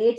8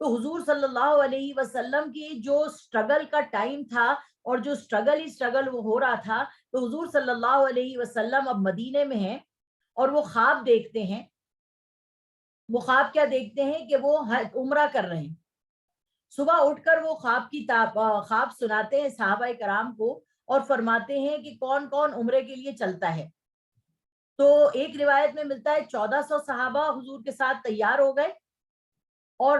تو حضور صلی اللہ علیہ وسلم کی جو اسٹرگل کا ٹائم تھا اور جو اسٹرگل وہ ہو رہا تھا، تو حضور صلی اللہ علیہ وسلم اب مدینے میں ہیں اور وہ خواب دیکھتے ہیں. وہ خواب کیا دیکھتے ہیں کہ وہ عمرہ کر رہے ہیں. صبح اٹھ کر وہ خواب سناتے ہیں صحابہ کرام کو اور فرماتے ہیں کہ کون کون عمرے کے لیے چلتا ہے. تو ایک روایت میں ملتا ہے 1400 صحابہ حضور کے ساتھ تیار ہو گئے، اور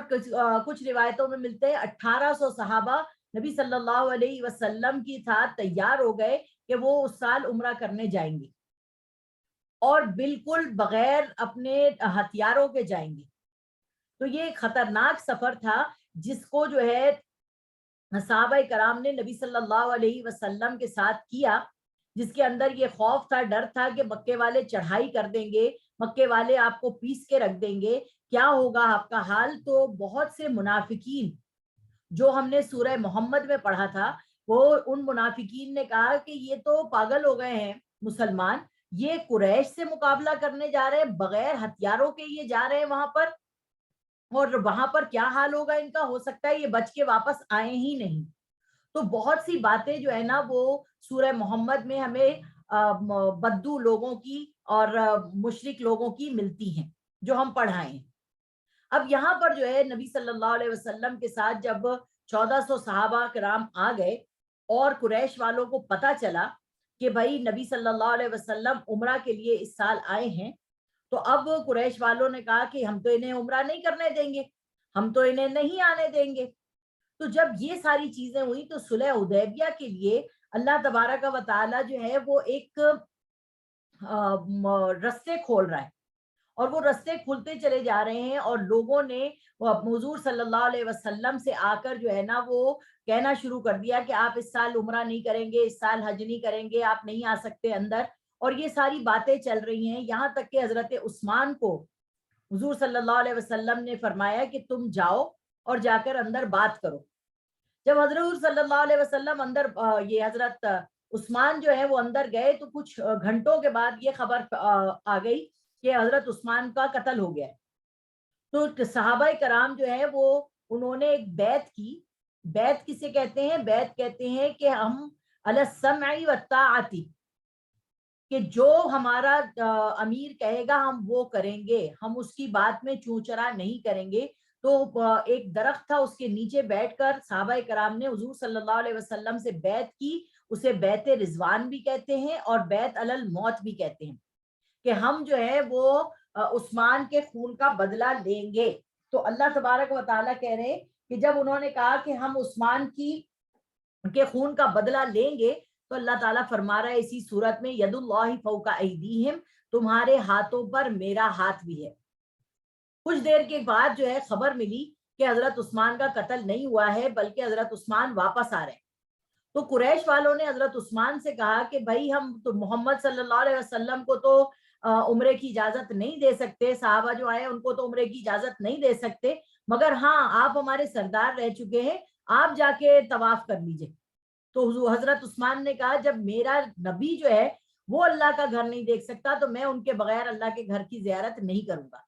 کچھ روایتوں میں ملتے ہیں 1800 صحابہ نبی صلی اللہ علیہ وسلم کی ساتھ تیار ہو گئے کہ وہ اس سال عمرہ کرنے جائیں گے، اور بالکل بغیر اپنے ہتھیاروں کے جائیں گے. تو یہ ایک خطرناک سفر تھا جس کو جو ہے صحابہ کرام نے نبی صلی اللہ علیہ وسلم کے ساتھ کیا، جس کے اندر یہ خوف تھا، ڈر تھا کہ مکے والے چڑھائی کر دیں گے، مکے والے آپ کو پیس کے رکھ دیں گے، کیا ہوگا آپ کا حال. تو بہت سے منافقین جو ہم نے سورہ محمد میں پڑھا تھا، وہ ان منافقین نے کہا کہ یہ تو پاگل ہو گئے ہیں مسلمان، یہ قریش سے مقابلہ کرنے جا رہے ہیں، بغیر ہتھیاروں کے یہ جا رہے ہیں وہاں پر، اور وہاں پر کیا حال ہوگا ان کا، ہو سکتا ہے یہ بچ کے واپس آئے ہی نہیں. تو بہت سی باتیں جو ہے نا وہ سورہ محمد میں ہمیں بدو لوگوں کی اور مشرک لوگوں کی ملتی ہیں جو ہم پڑھائیں. اب یہاں پر جو ہے نبی صلی اللہ علیہ وسلم کے ساتھ جب 1400 صحابہ کرام آ گئے اور قریش والوں کو پتا چلا کہ بھائی نبی صلی اللہ علیہ وسلم عمرہ کے لیے اس سال آئے ہیں، تو اب قریش والوں نے کہا کہ ہم تو انہیں عمرہ نہیں کرنے دیں گے، ہم تو انہیں نہیں آنے دیں گے. تو جب یہ ساری چیزیں ہوئی تو صلح حدیبیہ کے لیے اللہ تبارک و تعالی جو ہے وہ ایک رستے کھول رہا ہے، اور وہ رستے کھلتے چلے جا رہے ہیں، اور لوگوں نے حضور صلی اللہ علیہ وسلم سے آ کر جو ہے نا وہ کہنا شروع کر دیا کہ آپ اس سال عمرہ نہیں کریں گے، اس سال حج نہیں کریں گے، آپ نہیں آ سکتے اندر. اور یہ ساری باتیں چل رہی ہیں، یہاں تک کہ حضرت عثمان کو حضور صلی اللہ علیہ وسلم نے فرمایا کہ تم جاؤ اور جا کر اندر بات کرو. جب حضرت صلی اللہ علیہ وسلم اندر یہ حضرت عثمان جو ہے وہ اندر گئے تو کچھ گھنٹوں کے بعد یہ خبر آ گئی کہ حضرت عثمان کا قتل ہو گیا ہے. تو صحابہ کرام جو ہے وہ انہوں نے ایک بیعت کی. بیعت کسے کہتے ہیں؟ بیعت کہتے ہیں کہ ہم علی السمع والطاعۃ، کہ جو ہمارا امیر کہے گا ہم وہ کریں گے، ہم اس کی بات میں چوں چرا نہیں کریں گے. تو ایک درخت تھا، اس کے نیچے بیٹھ کر صحابہ کرام نے حضور صلی اللہ علیہ وسلم سے بیعت کی. اسے بیعت رضوان بھی کہتے ہیں اور بیعت علی الموت بھی کہتے ہیں، کہ ہم جو ہے وہ عثمان کے خون کا بدلہ لیں گے. تو اللہ تبارک و تعالیٰ کہہ رہے ہیں کہ جب انہوں نے کہا کہ ہم عثمان کے خون کا بدلہ لیں گے، تو اللہ تعالیٰ فرما رہا ہے اسی صورت میں ید اللہ فوق ایدیہم، تمہارے ہاتھوں پر میرا ہاتھ بھی ہے. کچھ دیر کے بعد جو ہے خبر ملی کہ حضرت عثمان کا قتل نہیں ہوا ہے بلکہ حضرت عثمان واپس آ رہے ہیں. تو قریش والوں نے حضرت عثمان سے کہا کہ بھائی ہم تو محمد صلی اللہ علیہ وسلم کو تو عمرے کی اجازت نہیں دے سکتے، صحابہ جو آئے ان کو تو عمرے کی اجازت نہیں دے سکتے، مگر ہاں آپ ہمارے سردار رہ چکے ہیں، آپ جا کے طواف کر لیجئے. تو حضرت عثمان نے کہا جب میرا نبی جو ہے وہ اللہ کا گھر نہیں دیکھ سکتا تو میں ان کے بغیر اللہ کے گھر کی زیارت نہیں کروں گا.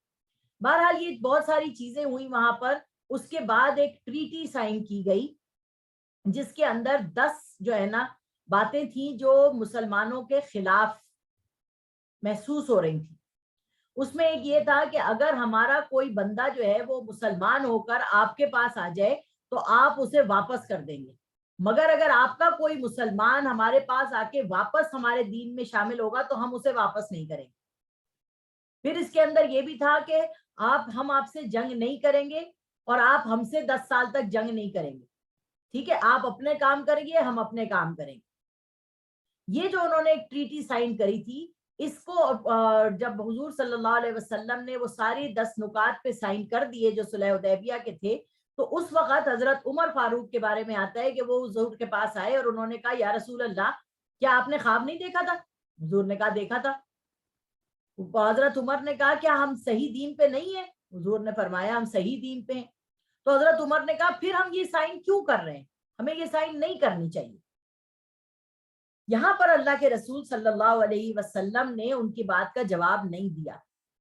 بہرحال یہ بہت ساری چیزیں ہوئی وہاں پر. اس کے بعد ایک ٹریٹی سائن کی گئی جس کے اندر 10 جو ہے نا باتیں تھیں جو مسلمانوں کے خلاف محسوس ہو رہی تھی. اس میں ایک یہ تھا کہ اگر ہمارا کوئی بندہ جو ہے وہ مسلمان ہو کر آپ کے پاس آ جائے تو آپ اسے واپس کر دیں گے، مگر اگر آپ کا کوئی مسلمان ہمارے پاس آ کے واپس ہمارے دین میں شامل ہوگا تو ہم اسے واپس نہیں کریں گے. پھر اس کے اندر یہ بھی تھا کہ ہم آپ سے جنگ نہیں کریں گے اور آپ ہم سے 10 سال تک جنگ نہیں کریں گے. ٹھیک ہے، آپ اپنے کام کریں گے، ہم اپنے کام کریں گے. یہ جو انہوں نے ایک ٹریٹی سائن کری تھی، اس کو جب حضور صلی اللہ علیہ وسلم نے وہ ساری 10 نکات پہ سائن کر دیے جو صلح حدیبیہ کے تھے، تو اس وقت حضرت عمر فاروق کے بارے میں آتا ہے کہ وہ حضور کے پاس آئے اور انہوں نے کہا یا رسول اللہ کیا آپ نے خواب نہیں دیکھا تھا؟ حضور نے کہا دیکھا تھا. حضرت عمر نے کہا کیا ہم صحیح دین پہ نہیں ہیں؟ حضور نے فرمایا ہم صحیح دین پہ ہیں. تو حضرت عمر نے کہا پھر ہم یہ سائن کیوں کر رہے ہیں؟ ہمیں یہ سائن نہیں کرنی چاہیے. یہاں پر اللہ کے رسول صلی اللہ علیہ وسلم نے ان کی بات کا جواب نہیں دیا.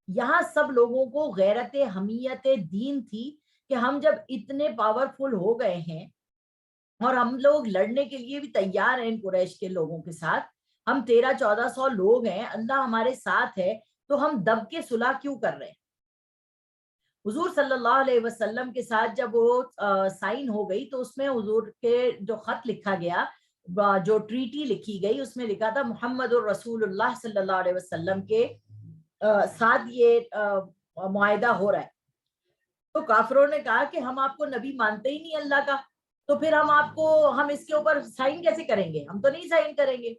یہاں سب لوگوں کو غیرت حمیت دین تھی کہ ہم جب اتنے پاورفل ہو گئے ہیں اور ہم لوگ لڑنے کے لیے بھی تیار ہیں ان قریش کے لوگوں کے ساتھ, ہم 1300-1400 لوگ ہیں, اللہ ہمارے ساتھ ہے, تو ہم دب کے صلح کیوں کر رہے ہیں؟ حضور صلی اللہ علیہ وسلم کے ساتھ جب وہ سائن ہو گئی تو اس میں حضور کے جو خط لکھا گیا, جو ٹریٹی لکھی گئی, اس میں لکھا تھا محمد الرسول اللہ صلی اللہ علیہ وسلم کے ساتھ یہ معاہدہ ہو رہا ہے. تو کافروں نے کہا کہ ہم آپ کو نبی مانتے ہی نہیں اللہ کا, تو پھر ہم اس کے اوپر سائن کیسے کریں گے, ہم تو نہیں سائن کریں گے.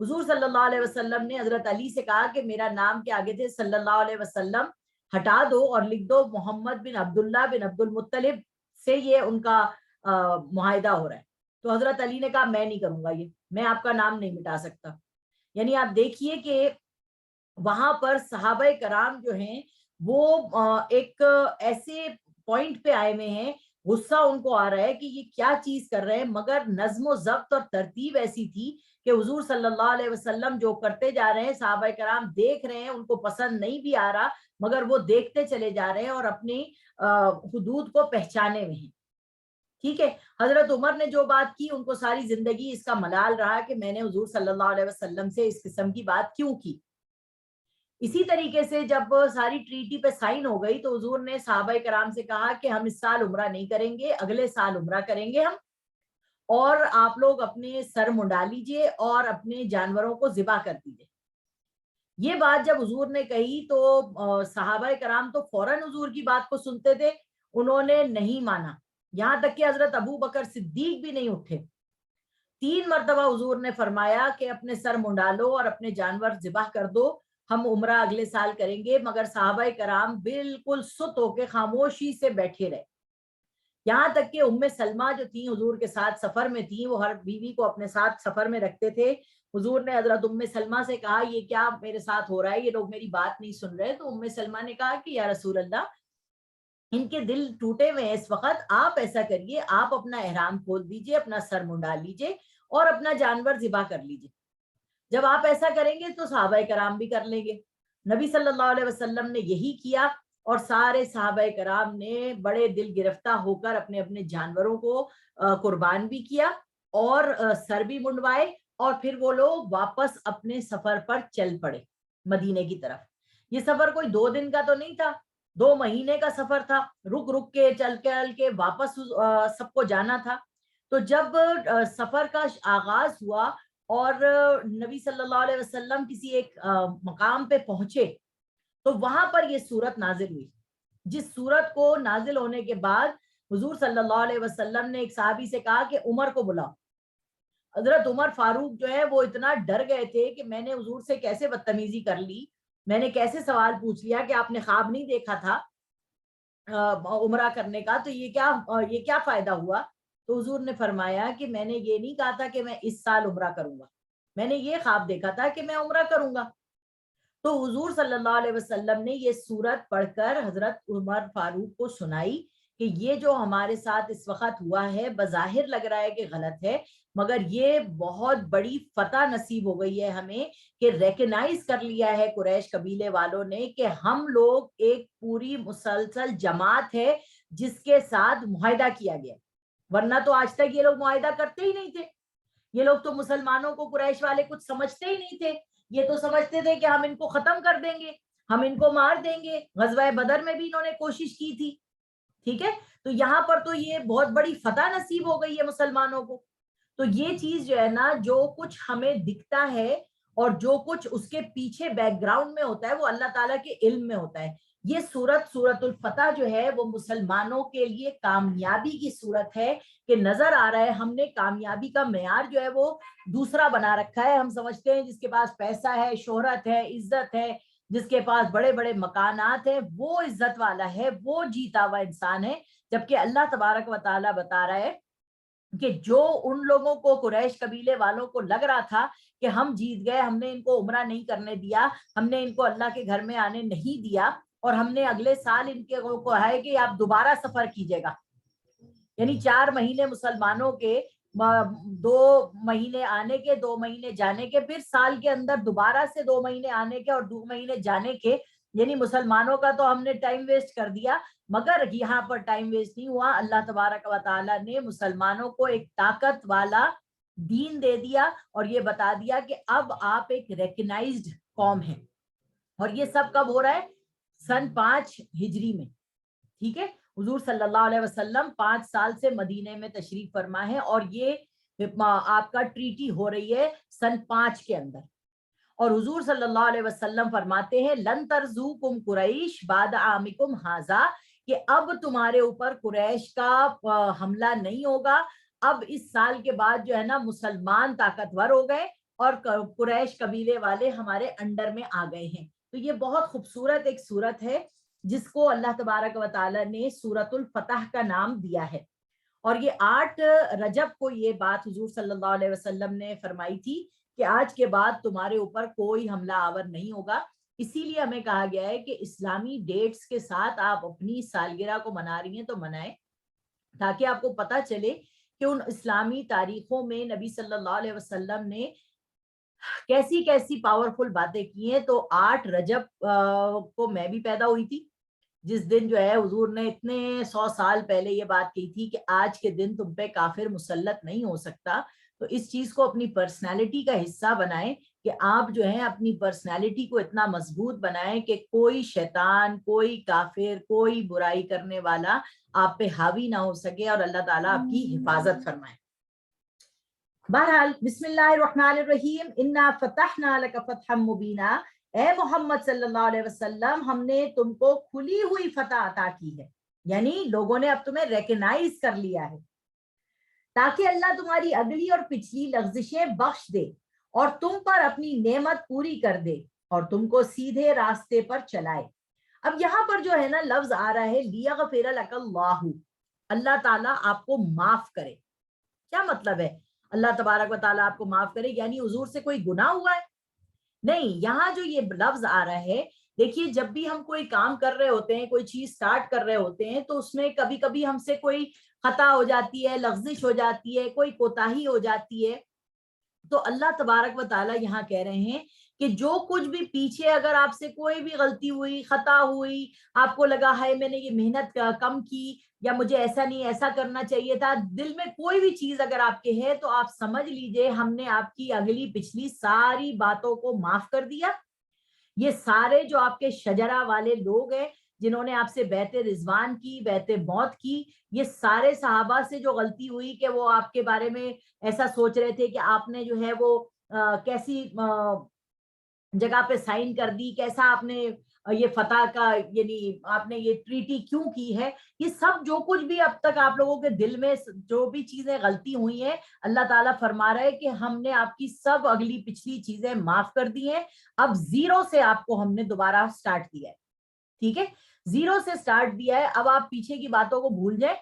حضور صلی اللہ علیہ وسلم نے حضرت علی سے کہا کہ میرا نام کے آگے تھے صلی اللہ علیہ وسلم ہٹا دو اور لکھ دو محمد بن عبداللہ بن عبد المطلب سے یہ ان کا معاہدہ ہو رہا ہے. تو حضرت علی نے کہا میں نہیں کروں گا, یہ میں آپ کا نام نہیں مٹا سکتا. یعنی آپ دیکھیے کہ وہاں پر صحابہ کرام جو ہیں وہ ایک ایسے پوائنٹ پہ آئے ہوئے ہیں, غصہ ان کو آ رہا ہے کہ یہ کیا چیز کر رہے ہیں, مگر نظم و ضبط اور ترتیب ایسی تھی کہ حضور صلی اللہ علیہ وسلم جو کرتے جا رہے ہیں صحابہ کرام دیکھ رہے ہیں, ان کو پسند نہیں بھی آ رہا مگر وہ دیکھتے چلے جا رہے ہیں اور اپنی حدود کو پہچانے میں ہیں. ٹھیک ہے, حضرت عمر نے جو بات کی ان کو ساری زندگی اس کا ملال رہا کہ میں نے حضور صلی اللہ علیہ وسلم سے اس قسم کی بات کیوں کی. اسی طریقے سے جب ساری ٹریٹی پہ سائن ہو گئی تو حضور نے صحابہ کرام سے کہا کہ ہم اس سال عمرہ نہیں کریں گے, اگلے سال عمرہ کریں گے ہم, اور آپ لوگ اپنے سر منڈا لیجئے اور اپنے جانوروں کو ذبح کر دیجئے. یہ بات جب حضور نے کہی تو صحابہ کرام تو فوراً حضور کی بات کو سنتے تھے, انہوں نے نہیں مانا, یہاں تک کہ حضرت ابو بکر صدیق بھی نہیں اٹھے. 3 مرتبہ حضور نے فرمایا کہ اپنے سر منڈا لو اور اپنے جانور ذبح کر دو, ہم عمرہ اگلے سال کریں گے. مگر صحابہ کرام بالکل سست ہو کے خاموشی سے بیٹھے رہے. یہاں تک کہ ام سلمہ جو تھی حضور کے ساتھ سفر میں تھی, وہ ہر بیوی کو اپنے ساتھ سفر میں رکھتے تھے. حضور نے حضرت ام سلمہ سے کہا یہ کیا میرے ساتھ ہو رہا ہے, یہ لوگ میری بات نہیں سن رہے. تو ام سلمہ نے کہا کہ یا رسول اللہ, ان کے دل ٹوٹے ہوئے ہیں اس وقت, آپ ایسا کریے, آپ اپنا احرام کھول دیجئے, اپنا سر منڈا لیجئے اور اپنا جانور ذبح کر لیجئے. جب آپ ایسا کریں گے تو صحابہ کرام بھی کر لیں گے. نبی صلی اللہ علیہ وسلم نے یہی کیا اور سارے صحابہ کرام نے بڑے دل گرفتہ ہو کر اپنے اپنے جانوروں کو قربان بھی کیا اور سر بھی منڈوائے, اور پھر وہ لوگ واپس اپنے سفر پر چل پڑے مدینے کی طرف. یہ سفر کوئی 2 دن کا تو نہیں تھا, 2 مہینے کا سفر تھا, رک رک کے چل کے واپس سب کو جانا تھا. تو جب سفر کا آغاز ہوا اور نبی صلی اللہ علیہ وسلم کسی ایک مقام پہ پہنچے تو وہاں پر یہ سورت نازل ہوئی, جس سورت کو نازل ہونے کے بعد حضور صلی اللہ علیہ وسلم نے ایک صحابی سے کہا کہ عمر کو بلاؤ. حضرت عمر فاروق جو ہے وہ اتنا ڈر گئے تھے کہ میں نے حضور سے کیسے بدتمیزی کر لی, میں نے کیسے سوال پوچھ لیا کہ آپ نے خواب نہیں دیکھا تھا عمرہ کرنے کا, تو یہ کیا فائدہ ہوا. تو حضور نے فرمایا کہ میں نے یہ نہیں کہا تھا کہ میں اس سال عمرہ کروں گا, میں نے یہ خواب دیکھا تھا کہ میں عمرہ کروں گا. تو حضور صلی اللہ علیہ وسلم نے یہ سورت پڑھ کر حضرت عمر فاروق کو سنائی کہ یہ جو ہمارے ساتھ اس وقت ہوا ہے بظاہر لگ رہا ہے کہ غلط ہے, مگر یہ بہت بڑی فتح نصیب ہو گئی ہے ہمیں کہ ریکنائز کر لیا ہے قریش قبیلے والوں نے کہ ہم لوگ ایک پوری مسلسل جماعت ہے جس کے ساتھ معاہدہ کیا گیا, ورنہ تو آج تک یہ لوگ معاہدہ کرتے ہی نہیں تھے. یہ لوگ تو مسلمانوں کو قریش والے کچھ سمجھتے ہی نہیں تھے, یہ تو سمجھتے تھے کہ ہم ان کو ختم کر دیں گے, ہم ان کو مار دیں گے. غزوہ بدر میں بھی انہوں نے کوشش کی تھی. ٹھیک ہے, تو یہاں پر تو یہ بہت بڑی فتح نصیب ہو گئی ہے مسلمانوں کو. تو یہ چیز جو ہے نا, جو کچھ ہمیں دکھتا ہے اور جو کچھ اس کے پیچھے بیک گراؤنڈ میں ہوتا ہے وہ اللہ تعالیٰ کے علم میں ہوتا ہے. یہ سورت الفتح جو ہے وہ مسلمانوں کے لیے کامیابی کی صورت ہے کہ نظر آ رہا ہے ہم نے کامیابی کا معیار جو ہے وہ دوسرا بنا رکھا ہے. ہم سمجھتے ہیں جس کے پاس پیسہ ہے, شہرت ہے, عزت ہے, جس کے پاس بڑے بڑے مکانات ہیں وہ عزت والا ہے, وہ جیتا ہوا انسان ہے, جبکہ اللہ تبارک و تعالیٰ بتا رہا ہے کہ جو ان لوگوں کو قریش قبیلے والوں کو لگ رہا تھا کہ ہم جیت گئے, ہم نے ان کو عمرہ نہیں کرنے دیا, ہم نے ان کو اللہ کے گھر میں آنے نہیں دیا, اور ہم نے اگلے سال ان کے کو ہے کہ آپ دوبارہ سفر کیجئے گا. یعنی 4 مہینے مسلمانوں کے, 2 مہینے آنے کے, 2 مہینے جانے کے, پھر سال کے اندر دوبارہ سے 2 مہینے آنے کے اور 2 مہینے جانے کے, یعنی مسلمانوں کا تو ہم نے ٹائم ویسٹ کر دیا، مگر یہاں پر ٹائم ویسٹ نہیں ہوا، اللہ تبارک و تعالیٰ نے مسلمانوں کو ایک طاقت والا دین دے دیا اور یہ بتا دیا کہ اب آپ ایک ریکگنائزڈ قوم ہیں۔ اور یہ سب کب ہو رہا ہے؟ سن 5 ہجری میں، ٹھیک ہے۔ حضور صلی اللہ علیہ وسلم 5 سال سے مدینے میں تشریف فرما ہے اور یہ آپ کا ٹریٹی ہو رہی ہے سن 5 کے اندر۔ اور حضور صلی اللہ علیہ وسلم فرماتے ہیں لن ترزوکم قریش بعد عامکم ھذا، کہ اب تمہارے اوپر قریش کا حملہ نہیں ہوگا، اب اس سال کے بعد جو ہے نا مسلمان طاقتور ہو گئے اور قریش قبیلے والے ہمارے انڈر میں آ گئے ہیں۔ تو یہ بہت خوبصورت ایک سورت ہے جس کو اللہ تبارک و تعالیٰ نے سورۃ الفتح کا نام دیا ہے۔ اور یہ 8 رجب کو یہ بات حضور صلی اللہ علیہ وسلم نے فرمائی تھی کہ آج کے بعد تمہارے اوپر کوئی حملہ آور نہیں ہوگا۔ اسی لیے ہمیں کہا گیا ہے کہ اسلامی ڈیٹس کے ساتھ آپ اپنی سالگرہ کو منا رہی ہیں تو منائیں، تاکہ آپ کو پتہ چلے کہ ان اسلامی تاریخوں میں نبی صلی اللہ علیہ وسلم نے کیسی کیسی پاورفل باتیں کی ہیں۔ تو 8 رجب کو میں بھی پیدا ہوئی تھی، جس دن جو ہے حضور نے اتنے 100 سال پہلے یہ بات کی تھی کہ آج کے دن تم پہ کافر مسلط نہیں ہو سکتا۔ تو اس چیز کو اپنی پرسنالٹی کا حصہ بنائیں کہ آپ جو ہیں اپنی پرسنالٹی کو اتنا مضبوط بنائیں کہ کوئی شیطان، کوئی کافر، کوئی برائی کرنے والا آپ پہ حاوی نہ ہو سکے اور اللہ تعالیٰ آپ کی حفاظت فرمائے۔ بہرحال بسم اللہ الرحمن الرحیم، انا فتحنا لک فتحا مبینا، اے محمد صلی اللہ علیہ وسلم ہم نے تم کو کھلی ہوئی فتح عطا کی ہے، یعنی لوگوں نے اب تمہیں ریکگنائز کر لیا ہے، تاکہ اللہ تمہاری اگلی اور پچھلی لغزشیں بخش دے اور تم پر اپنی نعمت پوری کر دے اور تم کو سیدھے راستے پر چلائے۔ اب یہاں پر جو ہے نا لفظ آ رہا ہے لیغفر لک اللہ، اللہ تعالیٰ آپ کو معاف کرے۔ کیا مطلب ہے اللہ تبارک و تعالیٰ آپ کو معاف کرے؟ یعنی حضور سے کوئی گناہ ہوا ہے؟ نہیں، یہاں جو یہ لفظ آ رہا ہے، دیکھیے جب بھی ہم کوئی کام کر رہے ہوتے ہیں، کوئی چیز سٹارٹ کر رہے ہوتے ہیں، تو اس میں کبھی کبھی ہم سے کوئی خطا ہو جاتی ہے، لغزش ہو جاتی ہے، کوئی کوتاہی ہو جاتی ہے۔ تو اللہ تبارک و تعالیٰ یہاں کہہ رہے ہیں کہ جو کچھ بھی پیچھے اگر آپ سے کوئی بھی غلطی ہوئی، خطا ہوئی، آپ کو لگا ہے میں نے یہ محنت کم کی یا مجھے ایسا نہیں ایسا کرنا چاہیے تھا، دل میں کوئی بھی چیز اگر آپ کے ہے تو آپ سمجھ لیجئے ہم نے آپ کی اگلی پچھلی ساری باتوں کو معاف کر دیا۔ یہ سارے جو آپ کے شجرہ والے لوگ ہیں جنہوں نے آپ سے بیعت رضوان کی، بیعت موت کی، یہ سارے صحابہ سے جو غلطی ہوئی کہ وہ آپ کے بارے میں ایسا سوچ رہے تھے کہ آپ نے جو ہے وہ کیسی جگہ پہ سائن کر دی، کیسا آپ نے یہ فتح کا یعنی آپ نے یہ ٹریٹی کیوں کی ہے، یہ سب جو کچھ بھی اب تک آپ لوگوں کے دل میں جو بھی چیزیں غلطی ہوئی ہیں، اللہ تعالیٰ فرما رہا ہے کہ ہم نے آپ کی سب اگلی پچھلی چیزیں معاف کر دی ہیں، اب زیرو سے آپ کو ہم نے دوبارہ سٹارٹ کیا ہے، ٹھیک ہے، زیرو سے سٹارٹ دیا ہے۔ اب آپ پیچھے کی باتوں کو بھول جائیں،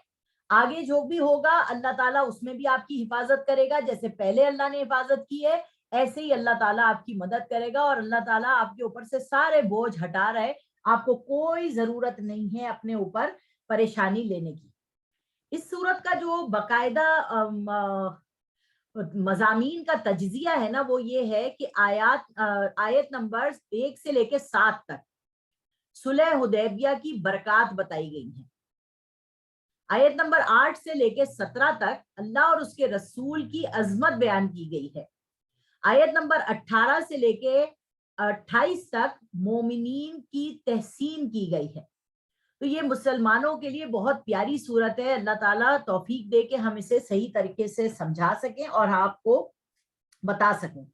آگے جو بھی ہوگا اللہ تعالیٰ اس میں بھی آپ کی حفاظت کرے گا، جیسے پہلے اللہ نے حفاظت کی ہے ایسے ہی اللہ تعالیٰ آپ کی مدد کرے گا، اور اللہ تعالیٰ آپ کے اوپر سے سارے بوجھ ہٹا رہے، آپ کو کوئی ضرورت نہیں ہے اپنے اوپر پریشانی لینے کی۔ اس صورت کا جو باقاعدہ مضامین کا تجزیہ ہے نا وہ یہ ہے کہ آیت نمبر 1 سے لے کے 7 تک صلح حدیبیہ کی برکات بتائی گئی ہیں، آیت نمبر 8 سے لے کے 17 تک اللہ اور اس کے رسول کی عظمت بیان کی گئی ہے، آیت نمبر 18 سے لے کے 28 تک مومنین کی تحسین کی گئی ہے۔ تو یہ مسلمانوں کے لیے بہت پیاری صورت ہے، اللہ تعالیٰ توفیق دے کہ ہم اسے صحیح طریقے سے سمجھا سکیں اور آپ کو بتا سکیں۔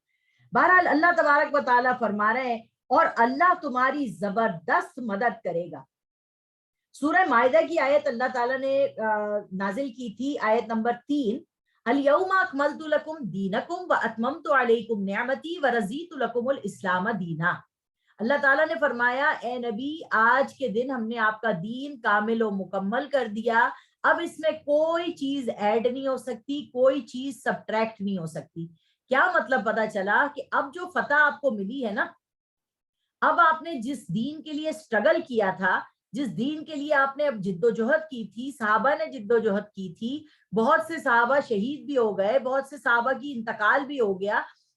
بہرحال اللہ تبارک و تعالیٰ فرما رہے ہیں اور اللہ تمہاری زبردست مدد کرے گا۔ سورہ مائدہ کی آیت اللہ تعالیٰ نے نازل کی تھی، آیت نمبر 3، الیوم اکملت لکم دینکم واتممت علیکم نعمتی ورضیت لکم الاسلام دینا۔ اللہ تعالیٰ نے فرمایا اے نبی آج کے دن ہم نے آپ کا دین کامل و مکمل کر دیا، اب اس میں کوئی چیز ایڈ نہیں ہو سکتی، کوئی چیز سبٹریکٹ نہیں ہو سکتی۔ کیا مطلب پتا چلا کہ اب جو فتح آپ کو ملی ہے نا، اب آپ نے جس دین کے لیے سٹرگل کیا تھا، جس دین کے لیے آپ نے اب جد و جہد کی تھی، صحابہ نے جد و جہد کی تھی، بہت سے صحابہ شہید بھی ہو گئے، بہت سے صحابہ کی انتقال بھی ہو گیا،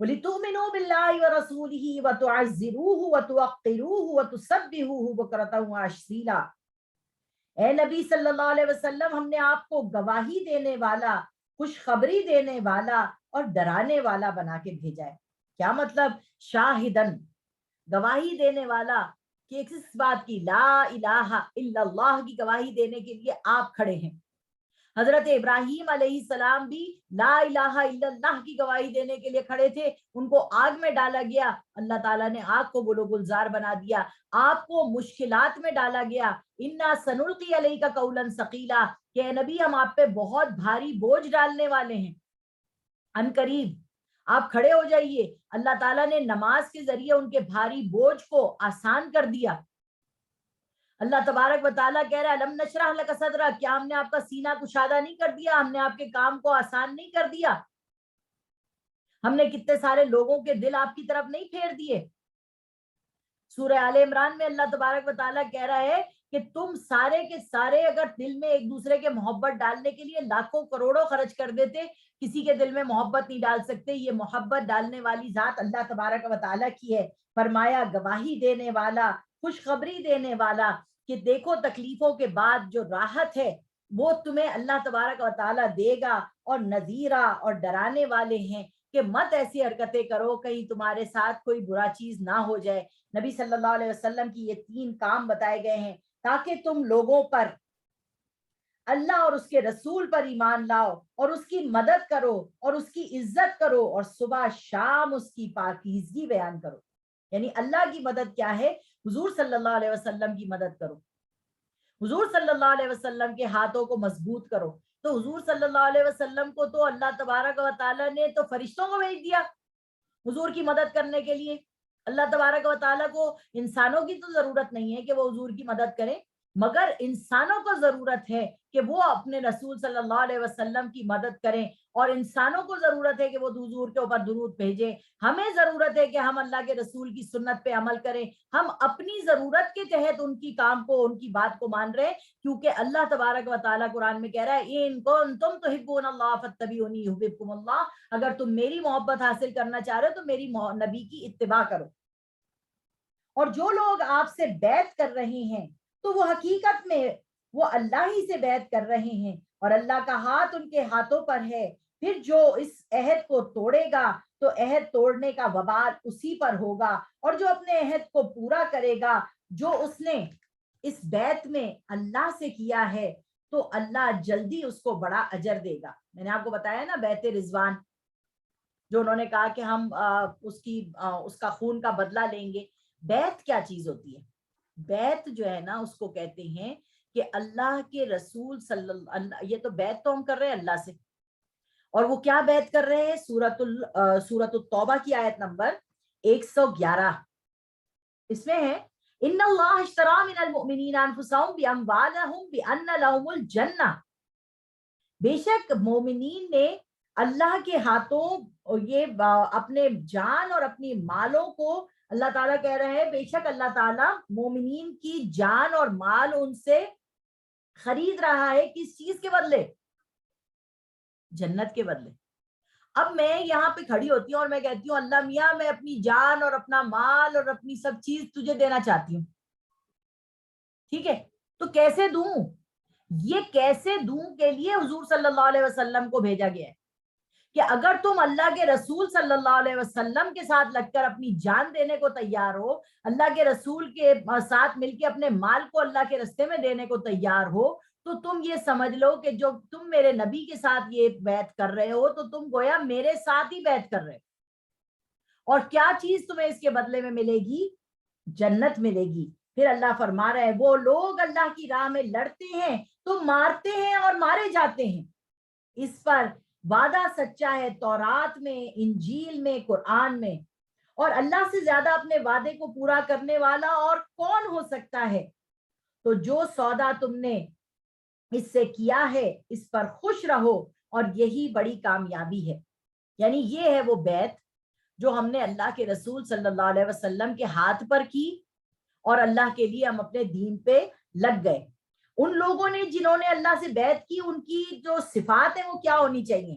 وَلِتُؤْمِنُوا بِاللَّهِ وَرَسُولِهِ وَتُعَزِّرُوهُ وَتُوَقِّرُوهُ وَتُسَبِّحُوهُ بُكْرَةً وَأَصِيلًا۔ اے نبی صلی اللہ علیہ وسلم، ہم نے آپ کو گواہی دینے والا، خوشخبری دینے والا اور ڈرانے والا بنا کے بھیجا ہے۔ کیا مطلب؟ شاہدن، گواہی دینے والا کہ کس بات کی؟ لا الہ الا اللہ کی گواہی دینے کے لیے آپ کھڑے ہیں۔ حضرت ابراہیم علیہ السلام بھی لا الہ الا اللہ کی گواہی دینے کے لیے کھڑے تھے، ان کو آگ میں ڈالا گیا، اللہ تعالیٰ نے آگ کو گل و گلزار بنا دیا، آپ کو مشکلات میں ڈالا گیا، انا سنلقی علیک قولا ثقیلا، کہ اے نبی ہم آپ پہ بہت بھاری بوجھ ڈالنے والے ہیں ان قریب، آپ کھڑے ہو جائیے۔ اللہ تعالیٰ نے نماز کے ذریعے ان کے بھاری بوجھ کو آسان کر دیا۔ اللہ تبارک و تعالیٰ کہہ رہا ہے لم نشرح لک صدرک، کیا ہم نے آپ کا سینہ کشادہ نہیں کر دیا؟ ہم نے آپ کے کام کو آسان نہیں کر دیا؟ ہم نے کتنے سارے لوگوں کے دل آپ کی طرف نہیں پھیر دیے؟ سورہ آل عمران میں اللہ تبارک و تعالیٰ کہہ رہا ہے کہ تم سارے کے سارے اگر دل میں ایک دوسرے کے محبت ڈالنے کے لیے لاکھوں کروڑوں خرچ کر دیتے، کسی کے دل میں محبت نہیں ڈال سکتے۔ یہ محبت ڈالنے والی ذات اللہ تبارک و تعالیٰ کی ہے۔ فرمایا گواہی دینے والا، خوشخبری دینے والا، کہ دیکھو تکلیفوں کے بعد جو راحت ہے وہ تمہیں اللہ تبارک و تعالیٰ دے گا، اور نذیرہ اور ڈرانے والے ہیں کہ مت ایسی حرکتیں کرو کہیں تمہارے ساتھ کوئی برا چیز نہ ہو جائے۔ نبی صلی اللہ علیہ وسلم کی یہ 3 کام بتائے گئے ہیں تاکہ تم لوگوں پر، اللہ اور اس کے رسول پر ایمان لاؤ، اور اس کی مدد کرو، اور اس کی عزت کرو، اور صبح شام اس کی پاکیزگی بیان کرو۔ یعنی اللہ کی مدد کیا ہے؟ حضور صلی اللہ علیہ وسلم کی مدد کرو، حضور صلی اللہ علیہ وسلم کے ہاتھوں کو مضبوط کرو۔ تو حضور صلی اللہ علیہ وسلم کو تو اللہ تبارک و تعالیٰ نے تو فرشتوں کو بھیج دیا حضور کی مدد کرنے کے لیے۔ اللہ تبارک و تعالیٰ کو انسانوں کی تو ضرورت نہیں ہے کہ وہ حضور کی مدد کریں، مگر انسانوں کو ضرورت ہے کہ وہ اپنے رسول صلی اللہ علیہ وسلم کی مدد کریں، اور انسانوں کو ضرورت ہے کہ وہ حضور کے اوپر درود بھیجیں۔ ہمیں ضرورت ہے کہ ہم اللہ کے رسول کی سنت پہ عمل کریں۔ ہم اپنی ضرورت کے تحت ان کی کام کو، ان کی بات کو مان رہے ہیں، کیونکہ اللہ تبارک و تعالیٰ قرآن میں کہہ رہا ہے ان کنتم تحبون اللہ فاتبعونی یحببکم اللہ، اگر تم میری محبت حاصل کرنا چاہ رہے ہو تو میری نبی کی اتباع کرو۔ اور جو لوگ آپ سے بیعت کر رہے ہیں تو وہ حقیقت میں وہ اللہ ہی سے بیعت کر رہے ہیں، اور اللہ کا ہاتھ ان کے ہاتھوں پر ہے۔ پھر جو اس عہد کو توڑے گا تو عہد توڑنے کا وبال اسی پر ہوگا، اور جو اپنے عہد کو پورا کرے گا، جو اس نے اس بیعت میں اللہ سے کیا ہے، تو اللہ جلدی اس کو بڑا اجر دے گا۔ میں نے آپ کو بتایا نا بیعت رضوان، جو انہوں نے کہا کہ ہم اس کا خون کا بدلہ لیں گے۔ بیعت کیا چیز ہوتی ہے؟ بیعت جو ہے نا اس کو کہتے ہیں کہ اللہ کے رسول صلی اللہ، یہ تو بیعت تو ہم کر رہے ہیں اللہ سے، اور وہ کیا بیعت کر رہے ہیں؟ سورۃ التوبہ کی آیت نمبر 111، اس میں ہے ان اللہ اشتری من المؤمنین انفسهم باموالہم بان لہم الجنہ، بے شک مومنین نے اللہ کے ہاتھوں یہ اپنے جان اور اپنی مالوں کو، اللہ تعالیٰ کہہ رہے ہیں بے شک اللہ تعالیٰ مومنین کی جان اور مال ان سے خرید رہا ہے، کس چیز کے بدلے؟ جنت کے بدلے۔ اب میں یہاں پہ کھڑی ہوتی ہوں اور میں کہتی ہوں اللہ میاں میں اپنی جان اور اپنا مال اور اپنی سب چیز تجھے دینا چاہتی ہوں، ٹھیک ہے، تو کیسے دوں؟ یہ کیسے دوں کے لیے حضور صلی اللہ علیہ وسلم کو بھیجا گیا ہے کہ اگر تم اللہ کے رسول صلی اللہ علیہ وسلم کے ساتھ لگ کر اپنی جان دینے کو تیار ہو، اللہ کے رسول کے ساتھ مل کے اپنے مال کو اللہ کے رستے میں دینے کو تیار ہو، تو تم یہ سمجھ لو کہ جو تم میرے نبی کے ساتھ یہ بیعت کر رہے ہو تو تم گویا میرے ساتھ ہی بیعت کر رہے ہو۔ اور کیا چیز تمہیں اس کے بدلے میں ملے گی؟ جنت ملے گی۔ پھر اللہ فرما رہا ہے وہ لوگ اللہ کی راہ میں لڑتے ہیں تو مارتے ہیں اور مارے جاتے ہیں، اس پر وعدہ سچا ہے تورات میں، انجیل میں، قرآن میں، اور اللہ سے زیادہ اپنے وعدے کو پورا کرنے والا اور کون ہو سکتا ہے؟ تو جو سودا تم نے اس سے کیا ہے اس پر خوش رہو، اور یہی بڑی کامیابی ہے۔ یعنی یہ ہے وہ بیعت جو ہم نے اللہ کے رسول صلی اللہ علیہ وسلم کے ہاتھ پر کی، اور اللہ کے لیے ہم اپنے دین پہ لگ گئے۔ ان لوگوں نے جنہوں نے اللہ سے بیعت کی، ان کی جو صفات ہیں وہ کیا ہونی چاہیے؟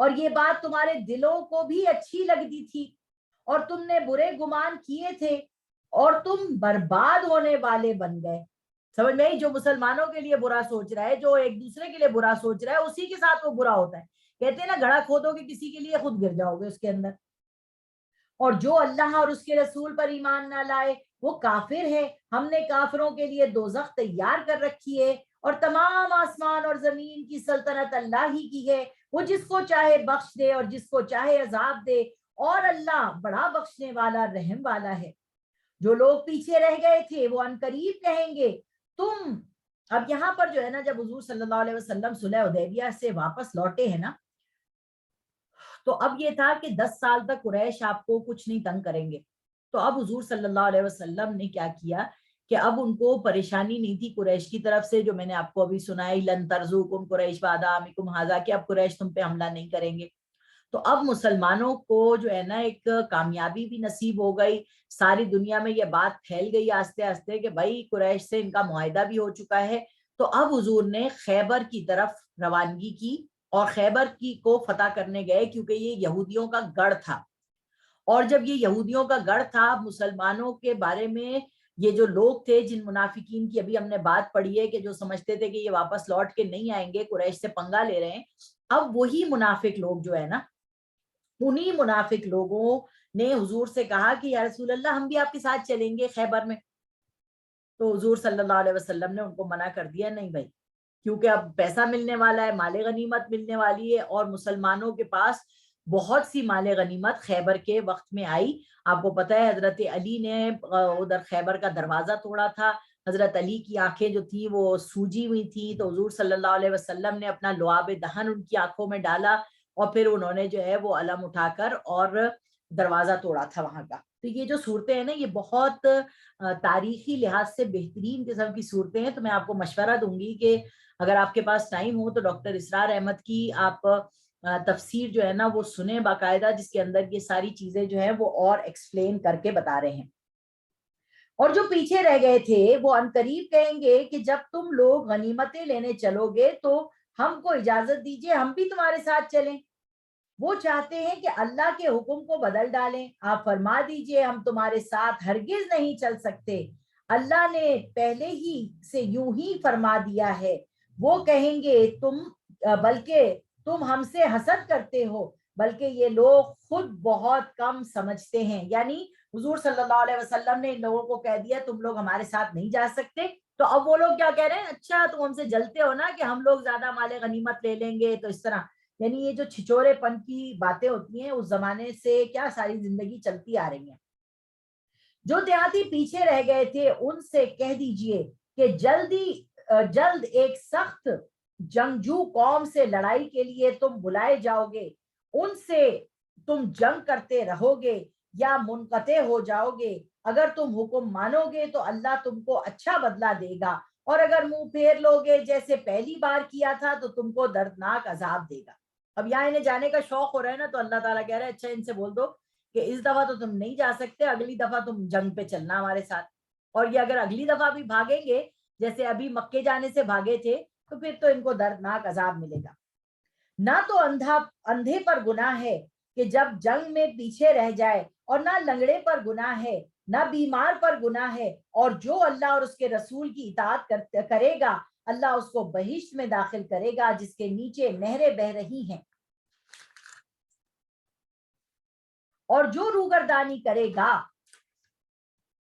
اور یہ بات تمہارے دلوں کو بھی اچھی لگتی تھی اور تم نے برے گمان کیے تھے اور تم برباد ہونے والے بن گئے. سمجھ میں جو مسلمانوں کے لیے برا سوچ رہا ہے, جو ایک دوسرے کے لیے برا سوچ رہا ہے, اسی کے ساتھ وہ برا ہوتا ہے. کہتے ہیں نا گھڑا کھودو گے کسی کے لیے خود گر جاؤ گے اس کے اندر. اور جو اللہ اور اس کے رسول پر ایمان نہ لائے وہ کافر ہے. ہم نے کافروں کے لیے دوزخ تیار کر رکھی ہے اور تمام آسمان اور زمین کی سلطنت اللہ ہی کی ہے. وہ جس کو چاہے بخش دے اور جس کو چاہے عذاب دے, اور اللہ بڑا بخشنے والا رحم والا ہے. جو لوگ پیچھے رہ گئے تھے وہ عنقریب کہیں گے تم. اب یہاں پر جو ہے نا, جب حضور صلی اللہ علیہ وسلم صلح حدیبیہ سے واپس لوٹے ہیں نا, تو اب یہ تھا کہ 10 سال تک قریش آپ کو کچھ نہیں تنگ کریں گے. تو اب حضور صلی اللہ علیہ وسلم نے کیا کیا کہ اب ان کو پریشانی نہیں تھی قریش کی طرف سے, جو میں نے آپ کو ابھی سنائی لن ترزوکم قریش بعد عامکم ھذا, کہ اب قریش تم پہ حملہ نہیں کریں گے. تو اب مسلمانوں کو جو ہے نا ایک کامیابی بھی نصیب ہو گئی. ساری دنیا میں یہ بات پھیل گئی آہستہ آہستہ کہ بھائی قریش سے ان کا معاہدہ بھی ہو چکا ہے. تو اب حضور نے خیبر کی طرف روانگی کی اور خیبر کی کو فتح کرنے گئے, کیونکہ یہ یہودیوں کا گڑھ تھا. اور جب یہ یہودیوں کا گڑھ تھا, مسلمانوں کے بارے میں یہ جو لوگ تھے جن منافقین کی ابھی ہم نے بات پڑھی ہے کہ جو سمجھتے تھے کہ یہ واپس لوٹ کے نہیں آئیں گے, قریش سے پنگا لے رہے ہیں, اب وہی منافق لوگ جو ہے نا, انہی منافق لوگوں نے حضور سے کہا کہ یا رسول اللہ ہم بھی آپ کے ساتھ چلیں گے خیبر میں. تو حضور صلی اللہ علیہ وسلم نے ان کو منع کر دیا, نہیں بھائی, کیونکہ اب پیسہ ملنے والا ہے, مال غنیمت ملنے والی ہے, اور مسلمانوں کے پاس بہت سی مال غنیمت خیبر کے وقت میں آئی. آپ کو پتہ ہے حضرت علی نے ادھر خیبر کا دروازہ توڑا تھا. حضرت علی کی آنکھیں جو تھی وہ سوجی ہوئی تھی, تو حضور صلی اللہ علیہ وسلم نے اپنا لعاب دہن ان کی آنکھوں میں ڈالا اور پھر انہوں نے جو ہے وہ علم اٹھا کر اور دروازہ توڑا تھا وہاں کا. تو یہ جو صورتیں ہیں نا, یہ بہت تاریخی لحاظ سے بہترین قسم کی صورتیں ہیں. تو میں آپ کو مشورہ دوں گی کہ اگر آپ کے پاس ٹائم ہو تو ڈاکٹر اسرار احمد کی آپ تفسیر جو ہے نا وہ سنیں باقاعدہ, جس کے اندر یہ ساری چیزیں جو ہیں وہ اور ایکسپلین کر کے بتا رہے ہیں. اور جو پیچھے رہ گئے تھے وہ عنقریب کہیں گے کہ جب تم لوگ غنیمتیں لینے چلو گے تو ہم کو اجازت دیجئے ہم بھی تمہارے ساتھ چلیں. وہ چاہتے ہیں کہ اللہ کے حکم کو بدل ڈالیں. آپ فرما دیجئے ہم تمہارے ساتھ ہرگز نہیں چل سکتے, اللہ نے پہلے ہی سے یوں ہی فرما دیا ہے. وہ کہیں گے بلکہ تم ہم سے حسد کرتے ہو, بلکہ یہ لوگ خود بہت کم سمجھتے ہیں. یعنی حضور صلی اللہ علیہ وسلم نے ان لوگوں کو کہہ دیا تم لوگ ہمارے ساتھ نہیں جا سکتے. تو اب وہ لوگ کیا کہہ رہے ہیں, اچھا تم ہم سے جلتے ہو نا کہ ہم لوگ زیادہ مال غنیمت لے لیں گے, تو اس طرح. یعنی یہ جو چھچورے پن کی باتیں ہوتی ہیں اس زمانے سے کیا ساری زندگی چلتی آ رہی ہیں. جو دیہاتی پیچھے رہ گئے تھے ان سے کہہ دیجئے کہ جلد ایک سخت جنگجو قوم سے لڑائی کے لیے تم بلائے جاؤ گے. ان سے تم جنگ کرتے رہو گے یا منقطع ہو جاؤ گے. اگر تم حکم مانو گے تو اللہ تم کو اچھا بدلہ دے گا, اور اگر منہ پھیر لو گے جیسے پہلی بار کیا تھا تو تم کو دردناک عذاب دے گا. اب یہاں انہیں جانے کا شوق ہو رہا ہے نا, تو اللہ تعالیٰ کہہ رہا ہے اچھا ان سے بول دو کہ اس دفعہ تو تم نہیں جا سکتے, اگلی دفعہ تم جنگ پہ چلنا ہمارے ساتھ. اور یہ اگر اگلی دفعہ بھی بھاگیں گے جیسے ابھی مکے جانے سے بھاگے تھے تو پھر تو ان کو دردناک عذاب ملے گا. نہ تو اندھے پر گناہ ہے کہ جب جنگ میں پیچھے رہ جائے, اور نہ لنگڑے پر گناہ ہے, نہ بیمار پر گناہ ہے, اور جو اللہ اور اس کے رسول کی اطاعت کرے گا اللہ اس کو بہشت میں داخل کرے گا جس کے نیچے نہریں بہ رہی ہیں. اور جو روگردانی کرے گا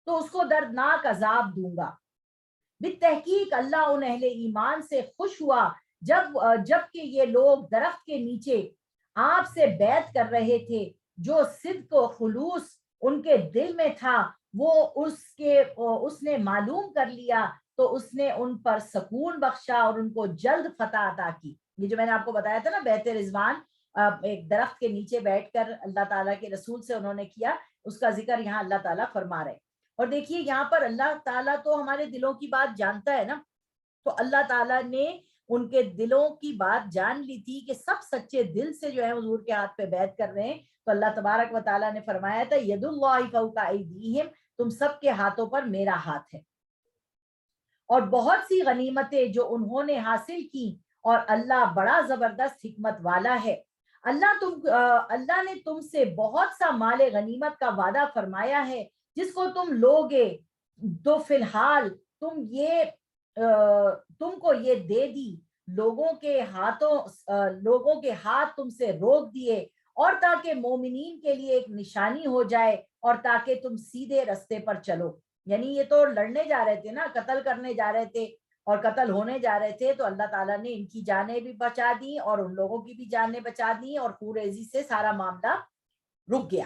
تو اس کو دردناک عذاب دوں گا. بالتحقیق اللہ ان اہل ایمان سے خوش ہوا جب کہ یہ لوگ درخت کے نیچے آپ سے بیعت کر رہے تھے. جو صدق و خلوص ان کے دل میں تھا وہ اس نے معلوم کر لیا, تو اس نے ان پر سکون بخشا اور ان کو جلد فتح عطا کی. یہ جو میں نے آپ کو بتایا تھا نا بیعت رضوان, ایک درخت کے نیچے بیٹھ کر اللہ تعالیٰ کے رسول سے انہوں نے کیا, اس کا ذکر یہاں اللہ تعالیٰ فرما رہے. اور دیکھیے یہاں پر اللہ تعالیٰ تو ہمارے دلوں کی بات جانتا ہے نا, تو اللہ تعالیٰ نے ان کے دلوں کی بات جان لی تھی کہ سب سچے دل سے جو ہے حضور کے ہاتھ پہ بیعت کر رہے ہیں. تو اللہ تبارک و تعالیٰ نے فرمایا تھا ید اللہ فوق ایدیہم, تم سب کے ہاتھوں پر میرا ہاتھ ہے. اور بہت سی غنیمتیں جو انہوں نے حاصل کی, اور اللہ بڑا زبردست حکمت والا ہے. اللہ نے تم سے بہت سا مال غنیمت کا وعدہ فرمایا ہے جس کو تم لوگے، تو فی الحال تم کو یہ دے دی، لوگوں کے ہاتھ تم سے روک دیے، اور تاکہ مومنین کے لیے ایک نشانی ہو جائے، اور تاکہ تم سیدھے رستے پر چلو. یعنی یہ تو لڑنے جا رہے تھے نا، قتل کرنے جا رہے تھے اور قتل ہونے جا رہے تھے، تو اللہ تعالیٰ نے ان کی جانیں بھی بچا دی اور ان لوگوں کی بھی جانیں بچا دی، اور خوریزی سے سارا معاملہ رک گیا.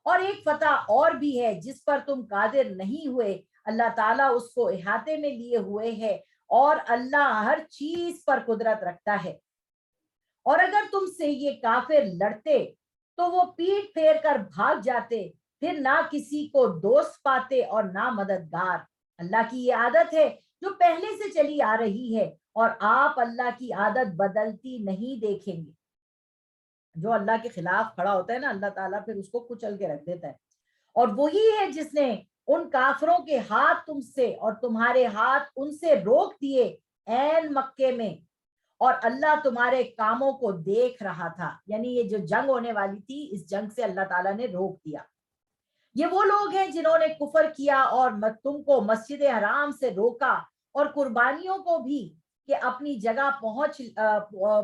اور ایک فتح اور بھی ہے جس پر تم قادر نہیں ہوئے، اللہ تعالیٰ اس کو احاطے میں لیے ہوئے ہے، اور اللہ ہر چیز پر قدرت رکھتا ہے. اور اگر تم سے یہ کافر لڑتے تو وہ پیٹ پھیر کر بھاگ جاتے، پھر نہ کسی کو دوست پاتے اور نہ مددگار. اللہ کی یہ عادت ہے جو پہلے سے چلی آ رہی ہے، اور آپ اللہ کی عادت بدلتی نہیں دیکھیں گے. جو اللہ کے خلاف کھڑا ہوتا ہے نا، اللہ تعالیٰ پھر اس کو کچل کے رکھ دیتا ہے. اور وہی ہے جس نے ان کافروں کے ہاتھ تم سے اور تمہارے ہاتھ ان سے روک دیے عین مکے میں، اور اللہ تمہارے کاموں کو دیکھ رہا تھا. یعنی یہ جو جنگ ہونے والی تھی، اس جنگ سے اللہ تعالیٰ نے روک دیا. یہ وہ لوگ ہیں جنہوں نے کفر کیا اور تم کو مسجد حرام سے روکا، اور قربانیوں کو بھی کہ اپنی جگہ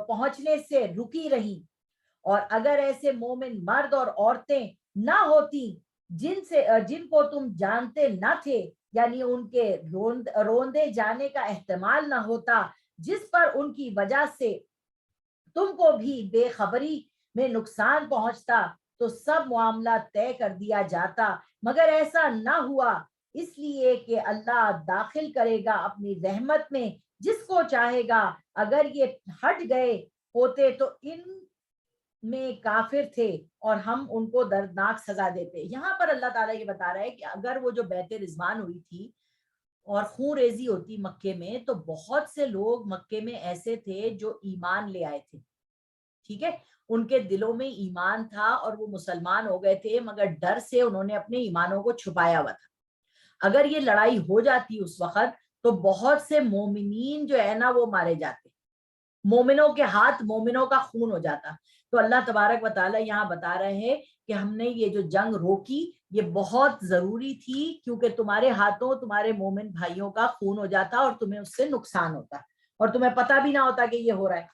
پہنچنے سے رکی رہی. اور اگر ایسے مومن مرد اور عورتیں نہ ہوتی جن کو تم جانتے نہ تھے، یعنی ان کے روندے جانے کا احتمال نہ ہوتا، جس پر ان کی وجہ سے تم کو بھی بے خبری میں نقصان پہنچتا، تو سب معاملہ طے کر دیا جاتا. مگر ایسا نہ ہوا، اس لیے کہ اللہ داخل کرے گا اپنی رحمت میں جس کو چاہے گا. اگر یہ ہٹ گئے ہوتے تو ان میں کافر تھے اور ہم ان کو دردناک سزا دیتے. یہاں پر اللہ تعالیٰ یہ بتا رہا ہے کہ اگر وہ جو بیعت رضوان ہوئی تھی اور خون ریزی ہوتی مکے میں، تو بہت سے لوگ مکے میں ایسے تھے جو ایمان لے آئے تھے. ٹھیک ہے، ان کے دلوں میں ایمان تھا اور وہ مسلمان ہو گئے تھے، مگر ڈر سے انہوں نے اپنے ایمانوں کو چھپایا ہوا تھا. اگر یہ لڑائی ہو جاتی اس وقت تو بہت سے مومنین جو ہے نا وہ مارے جاتے، مومنوں کے ہاتھ مومنوں کا خون ہو جاتا. تو اللہ تبارک و تعالیٰ یہاں بتا رہے ہیں کہ ہم نے یہ جو جنگ روکی یہ بہت ضروری تھی، کیونکہ تمہارے ہاتھوں تمہارے مومن بھائیوں کا خون ہو جاتا اور تمہیں اس سے نقصان ہوتا، اور تمہیں پتہ بھی نہ ہوتا کہ یہ ہو رہا ہے.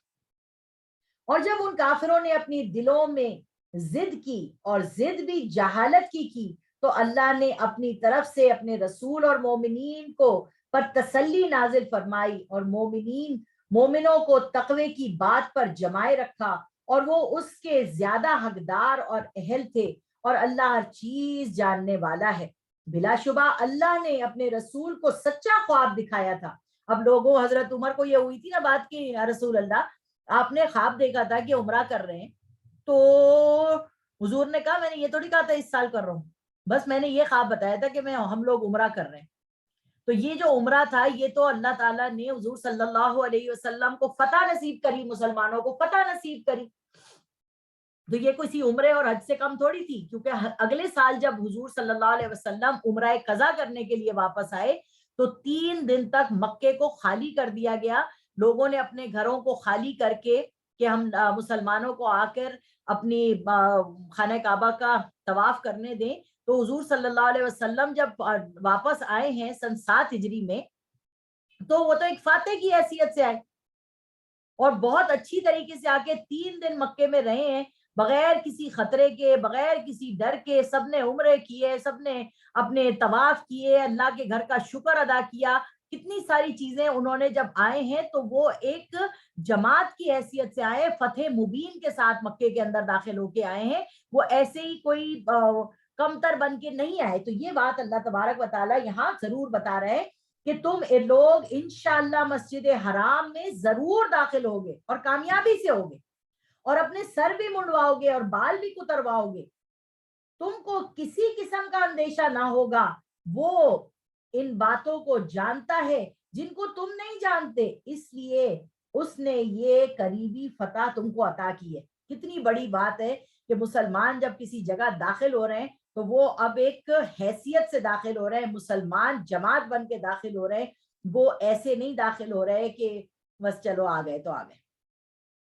اور جب ان کافروں نے اپنی دلوں میں ضد کی، اور ضد بھی جہالت کی، تو اللہ نے اپنی طرف سے اپنے رسول اور مومنین کو پر تسلی نازل فرمائی، اور مومنوں کو تقوی کی بات پر جمائے رکھا، اور وہ اس کے زیادہ حقدار اور اہل تھے، اور اللہ ہر چیز جاننے والا ہے. بلا شبہ اللہ نے اپنے رسول کو سچا خواب دکھایا تھا. اب لوگوں حضرت عمر کو یہ ہوئی تھی نا بات کی، یا رسول اللہ آپ نے خواب دیکھا تھا کہ عمرہ کر رہے ہیں، تو حضور نے کہا میں نے یہ تو نہیں کہا تھا اس سال کر رہا ہوں، بس میں نے یہ خواب بتایا تھا کہ ہم لوگ عمرہ کر رہے ہیں. تو یہ جو عمرہ تھا یہ تو اللہ تعالیٰ نے حضور صلی اللہ علیہ وسلم کو فتح نصیب کری، مسلمانوں کو فتح نصیب کری. تو یہ کسی عمرے اور حج سے کم تھوڑی تھی، کیونکہ اگلے سال جب حضور صلی اللہ علیہ وسلم عمرہ قضا کرنے کے لیے واپس آئے تو 3 دن تک مکے کو خالی کر دیا گیا. لوگوں نے اپنے گھروں کو خالی کر کے کہ ہم مسلمانوں کو آ کر اپنی خانہ کعبہ کا طواف کرنے دیں. تو حضور صلی اللہ علیہ وسلم جب واپس آئے ہیں سن 7 ہجری میں، تو وہ تو ایک فاتح کی حیثیت سے آئے اور بہت اچھی طریقے سے آ کے 3 دن مکے میں رہے ہیں، بغیر کسی خطرے کے، بغیر کسی ڈر کے. سب نے عمرے کیے، سب نے اپنے طواف کیے، اللہ کے گھر کا شکر ادا کیا. کتنی ساری چیزیں انہوں نے جب آئے ہیں تو وہ ایک جماعت کی حیثیت سے آئے، فتح مبین کے ساتھ مکے کے اندر داخل ہو کے آئے ہیں. وہ ایسے ہی کوئی کمتر بن کے نہیں آئے. تو یہ بات اللہ تبارک و تعالیٰ یہاں ضرور بتا رہے ہیں کہ تم لوگ انشاءاللہ مسجد حرام میں ضرور داخل ہوگے اور کامیابی سے ہوگے، اور اپنے سر بھی منڈواؤ گے اور بال بھی کترواؤ گے. تم کو کسی قسم کا اندیشہ نہ ہوگا. وہ ان باتوں کو جانتا ہے جن کو تم نہیں جانتے، اس لیے اس نے یہ قریبی فتح تم کو عطا کی ہے. کتنی بڑی بات ہے کہ مسلمان جب کسی جگہ داخل ہو رہے ہیں تو وہ اب ایک حیثیت سے داخل ہو رہے ہیں، مسلمان جماعت بن کے داخل ہو رہے ہیں. وہ ایسے نہیں داخل ہو رہے کہ بس چلو آ گئے تو آ گئے.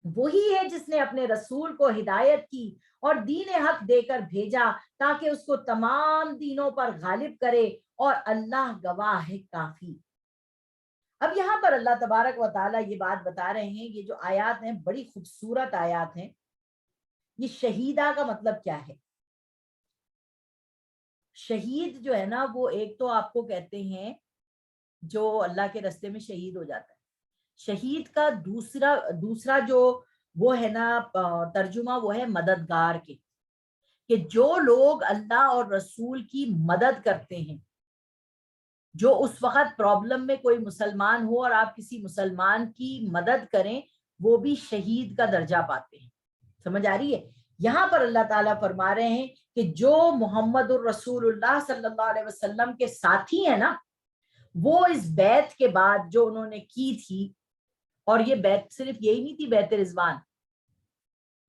وہی ہے جس نے اپنے رسول کو ہدایت کی اور دین حق دے کر بھیجا تاکہ اس کو تمام دینوں پر غالب کرے، اور اللہ گواہ ہے کافی۔ اب یہاں پر اللہ تبارک و تعالیٰ یہ بات بتا رہے ہیں، یہ جو آیات ہیں بڑی خوبصورت آیات ہیں۔ یہ شہیدہ کا مطلب کیا ہے؟ شہید جو ہے نا، وہ ایک تو آپ کو کہتے ہیں جو اللہ کے راستے میں شہید ہو جاتا ہے۔ شہید کا دوسرا جو وہ ہے نا ترجمہ، وہ ہے مددگار کے، کہ جو لوگ اللہ اور رسول کی مدد کرتے ہیں، جو اس وقت پرابلم میں کوئی مسلمان ہو اور آپ کسی مسلمان کی مدد کریں، وہ بھی شہید کا درجہ پاتے ہیں۔ سمجھ آ رہی ہے؟ یہاں پر اللہ تعالیٰ فرما رہے ہیں کہ جو محمد الرسول اللہ صلی اللہ علیہ وسلم کے ساتھی ہیں نا، وہ اس بیعت کے بعد جو انہوں نے کی تھی، اور یہ بیعت صرف یہی نہیں تھی بیعت رضوان،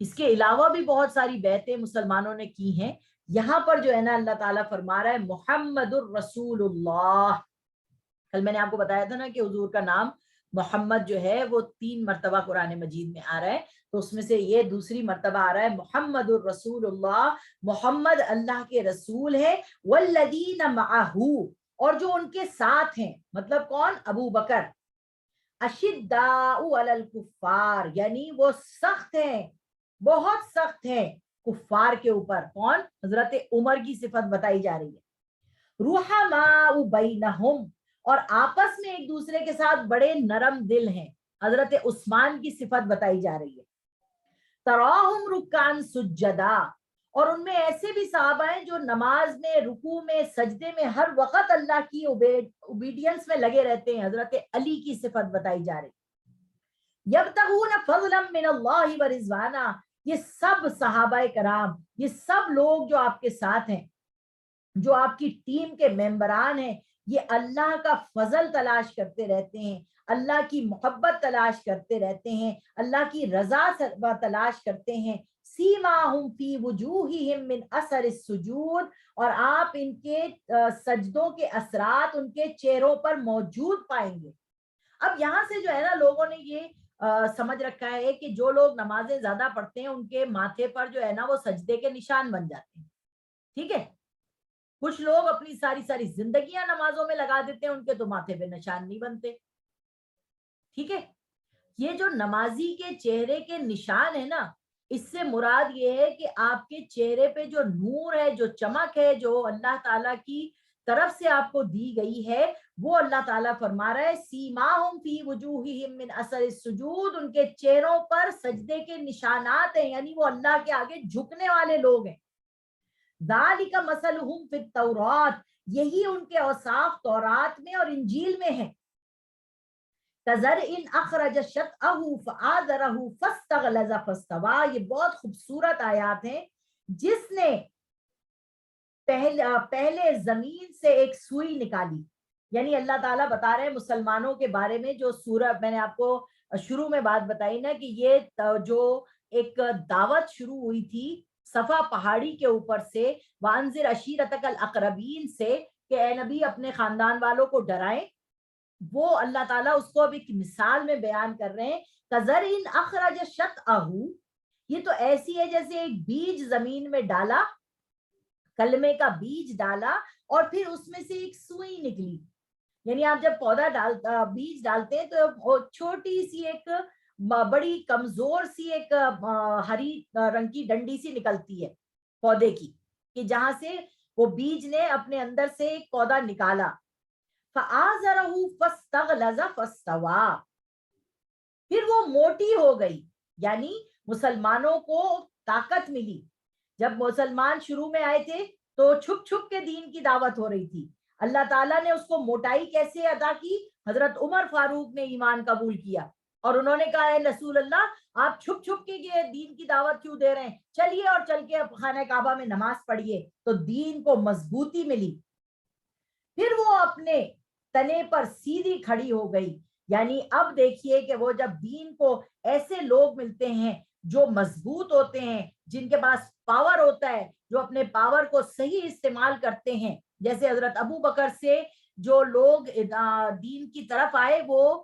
اس کے علاوہ بھی بہت ساری بیعتیں مسلمانوں نے کی ہیں۔ یہاں پر جو ہے نا اللہ تعالیٰ فرما رہا ہے محمد الرسول اللہ۔ کل میں نے آپ کو بتایا تھا نا کہ حضور کا نام محمد جو ہے وہ 3 مرتبہ قرآن مجید میں آ رہا ہے، تو اس میں سے یہ دوسری مرتبہ آ رہا ہے محمد الرسول اللہ۔ محمد اللہ کے رسول ہے، والذین معہ، اور جو ان کے ساتھ ہیں، مطلب کون؟ ابو بکر۔ اشداء علی الکفار، یعنی وہ سخت ہیں، بہت سخت ہیں کفار کے اوپر۔ کون؟ حضرت عمر کی صفت بتائی جا رہی ہے۔ رحماء بینہم، اور آپس میں ایک دوسرے کے ساتھ بڑے نرم دل ہیں، حضرت عثمان کی صفت بتائی جا رہی ہے۔ تراہم رکعن سجدا، اور ان میں ایسے بھی صحابہ ہیں جو نماز میں، رکوع میں، سجدے میں ہر وقت اللہ کی اوبیڈینس میں لگے رہتے ہیں، حضرت علی کی صفت بتائی جا رہی ہے۔ یبتغون فضلا من اللہ ورضوانا، یہ سب صحابہ کرام، یہ سب لوگ جو آپ کے ساتھ ہیں، جو آپ کی ٹیم کے ممبران ہیں، یہ اللہ کا فضل تلاش کرتے رہتے ہیں، اللہ کی محبت تلاش کرتے رہتے ہیں، اللہ کی رضا تلاش کرتے ہیں۔ سیماہم فی وجوہہم من اثر السجود، اور آپ ان کے سجدوں کے اثرات ان کے چہروں پر موجود پائیں گے۔ اب یہاں سے جو ہے نا لوگوں نے یہ سمجھ رکھا ہے کہ جو لوگ نمازیں زیادہ پڑھتے ہیں ان کے ماتھے پر جو ہے نا وہ سجدے کے نشان بن جاتے ہیں۔ ٹھیک ہے؟ کچھ لوگ اپنی ساری زندگیاں نمازوں میں لگا دیتے ہیں، ان کے تو ماتھے پہ نشان نہیں بنتے۔ ٹھیک ہے؟ یہ جو نمازی کے چہرے کے نشان ہے نا، اس سے مراد یہ ہے کہ آپ کے چہرے پہ جو نور ہے، جو چمک ہے، جو اللہ تعالیٰ کی طرف سے آپ کو دی گئی ہے، وہ اللہ تعالیٰ فرما رہا ہے سیماہم فی وجوہہم من اثر السجود، ان کے چہروں پر سجدے کے نشانات ہیں، یعنی وہ اللہ کے آگے جھکنے والے لوگ ہیں۔ ذالک مثلہم فی التوراۃ، یہی ان کے اوصاف تورات میں اور انجیل میں ہیں۔ کزرع اخرج شطأہ فآزرہ فاستغلظ فاستوی، یہ بہت خوبصورت آیات ہیں۔ جس نے پہلے زمین سے ایک سوئی نکالی، یعنی اللہ تعالیٰ بتا رہے ہیں مسلمانوں کے بارے میں، جو سورہ میں نے آپ کو شروع میں بات بتائی نا کہ یہ جو ایک دعوت شروع ہوئی تھی صفا پہاڑی کے اوپر سے، وانذر عشیرتک الاقربین سے، کہ اے نبی اپنے خاندان والوں کو ڈرائیں، وہ اللہ تعالیٰ اس کو اب ایک مثال میں بیان کر رہے ہیں۔ کزرع اخرج شطأہ، یہ تو ایسی ہے جیسے ایک بیج زمین میں ڈالا، کلمے کا بیج ڈالا، اور پھر اس میں سے ایک سوئی نکلی۔ یعنی آپ جب پودا بیج ڈالتے ہیں تو چھوٹی سی ایک بڑی کمزور سی ایک ہری رنگ کی ڈنڈی سی نکلتی ہے پودے کی، کہ جہاں سے وہ بیج نے اپنے اندر سے ایک پودا نکالا۔ فآزرہ فاستغلظ فاستوی، پھر وہ موٹی ہو گئی، یعنی مسلمانوں کو طاقت ملی۔ جب مسلمان شروع میں آئے تھے تو چھپ چھپ کے دین کی دعوت ہو رہی تھی، اللہ تعالیٰ نے اس کو موٹائی کیسے عطا کی؟ حضرت عمر فاروق نے ایمان قبول کیا اور انہوں نے کہا اے رسول اللہ، آپ چھپ چھپ کے یہ دین کی دعوت کیوں دے رہے ہیں؟ چلیے اور چل کے خانہ کعبہ میں نماز پڑھیے، تو دین کو مضبوطی ملی۔ پھر وہ اپنے تنے پر سیدھی کھڑی ہو گئی، یعنی اب دیکھیے کہ وہ جب دین کو ایسے لوگ ملتے ہیں جو مضبوط ہوتے ہیں، جن کے پاس پاور ہوتا ہے، جو اپنے پاور کو صحیح استعمال کرتے ہیں، جیسے حضرت ابو بکر سے جو لوگ دین کی طرف آئے، وہ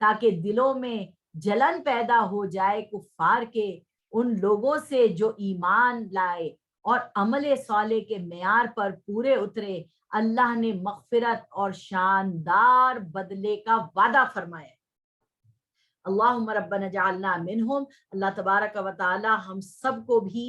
تاکہ دلوں میں جلن پیدا ہو جائے کفار کے ان لوگوں سے جو ایمان لائے اور عمل صالح کے معیار پر پورے اترے. اللہ نے مغفرت اور شاندار بدلے کا وعدہ فرمایا. اللہم ربنا جعلنا منہم. اللہ تبارک و تعالی ہم سب کو بھی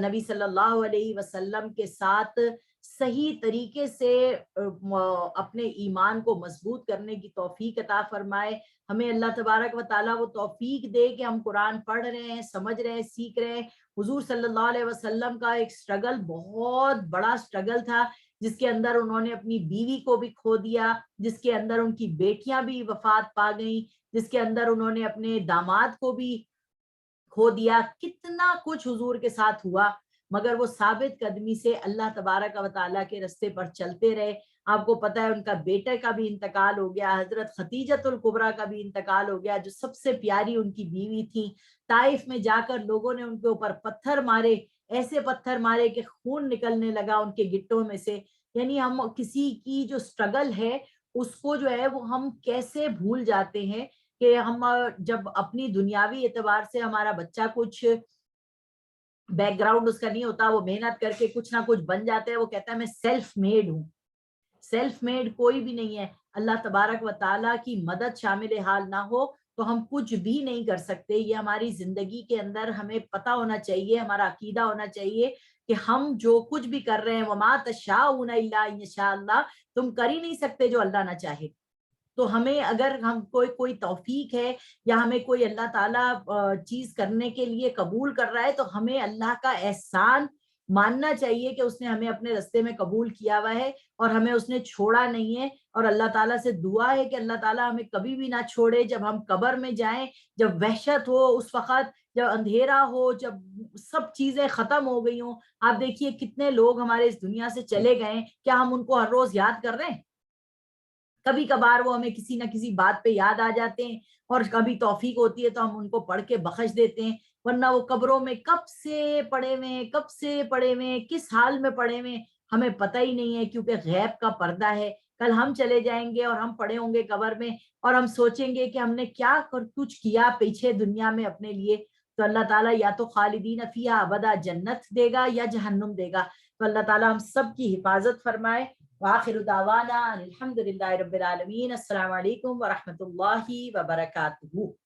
نبی صلی اللہ علیہ وسلم کے ساتھ صحیح طریقے سے اپنے ایمان کو مضبوط کرنے کی توفیق عطا فرمائے. ہمیں اللہ تبارک و تعالیٰ وہ توفیق دے کہ ہم قرآن پڑھ رہے ہیں، سمجھ رہے ہیں، سیکھ رہے ہیں. حضور صلی اللہ علیہ وسلم کا ایک سٹرگل، بہت بڑا سٹرگل تھا، جس کے اندر انہوں نے اپنی بیوی کو بھی کھو دیا، جس کے اندر ان کی بیٹیاں بھی وفات پا گئیں، جس کے اندر انہوں نے اپنے داماد کو بھی کھو دیا. کتنا کچھ حضور کے ساتھ ہوا، مگر وہ ثابت قدمی سے اللہ تبارک و تعالیٰ کے رستے پر چلتے رہے. آپ کو پتہ ہے ان کا بیٹے کا بھی انتقال ہو گیا، حضرت خدیجۃ الکبریٰ کا بھی انتقال ہو گیا، جو سب سے پیاری ان کی بیوی تھی. طائف میں جا کر لوگوں نے ان کے اوپر پتھر مارے، ایسے پتھر مارے کہ خون نکلنے لگا ان کے گٹوں میں سے. یعنی ہم کسی کی جو سٹرگل ہے اس کو جو ہے وہ ہم کیسے بھول جاتے ہیں کہ ہم جب اپنی دنیاوی اعتبار سے ہمارا بچہ کچھ بیک گراؤنڈ اس کا نہیں ہوتا، وہ محنت کر کے کچھ نہ کچھ بن جاتا ہے، وہ کہتا ہے میں سیلف میڈ ہوں. سیلف میڈ کوئی بھی نہیں ہے. اللہ تبارک و تعالیٰ کی مدد شامل حال نہ ہو تو ہم کچھ بھی نہیں کر سکتے. یہ ہماری زندگی کے اندر ہمیں پتہ ہونا چاہیے، ہمارا عقیدہ ہونا چاہیے کہ ہم جو کچھ بھی کر رہے ہیں وما تشاءون الا ان یشاء اللہ، تم کر ہی نہیں سکتے جو اللہ نہ چاہے. تو ہمیں اگر ہم کوئی توفیق ہے یا ہمیں کوئی اللہ تعالیٰ چیز کرنے کے لیے قبول کر رہا ہے تو ہمیں اللہ کا احسان ماننا چاہیے کہ اس نے ہمیں اپنے رستے میں قبول کیا ہوا ہے اور ہمیں اس نے چھوڑا نہیں ہے. اور اللہ تعالیٰ سے دعا ہے کہ اللہ تعالیٰ ہمیں کبھی بھی نہ چھوڑے. جب ہم قبر میں جائیں، جب وحشت ہو، اس وقت جب اندھیرا ہو، جب سب چیزیں ختم ہو گئی ہوں، آپ دیکھیے کتنے لوگ ہمارے اس دنیا سے چلے گئے، کیا ہم ان کو ہر روز یاد کر رہے ہیں؟ کبھی کبھار وہ ہمیں کسی نہ کسی بات پہ یاد آ جاتے ہیں اور کبھی توفیق ہوتی ہے تو ہم ان کو پڑھ کے بخش دیتے ہیں، ورنہ وہ قبروں میں کب سے پڑے ہوئے، کب سے پڑے ہوئے، کس حال میں پڑے ہوئے ہمیں پتہ ہی نہیں ہے، کیونکہ غیب کا پردہ ہے. کل ہم چلے جائیں گے اور ہم پڑے ہوں گے قبر میں اور ہم سوچیں گے کہ ہم نے کیا کچھ کیا پیچھے دنیا میں اپنے لیے. تو اللہ تعالیٰ یا تو خالدین فیہا ابدا جنت دے گا یا جہنم دے گا. تو اللہ تعالیٰ ہم سب کی حفاظت فرمائے. وآخر دعوانا الحمد للہ رب العالمین. السلام علیکم ورحمۃ اللہ وبرکاتہ.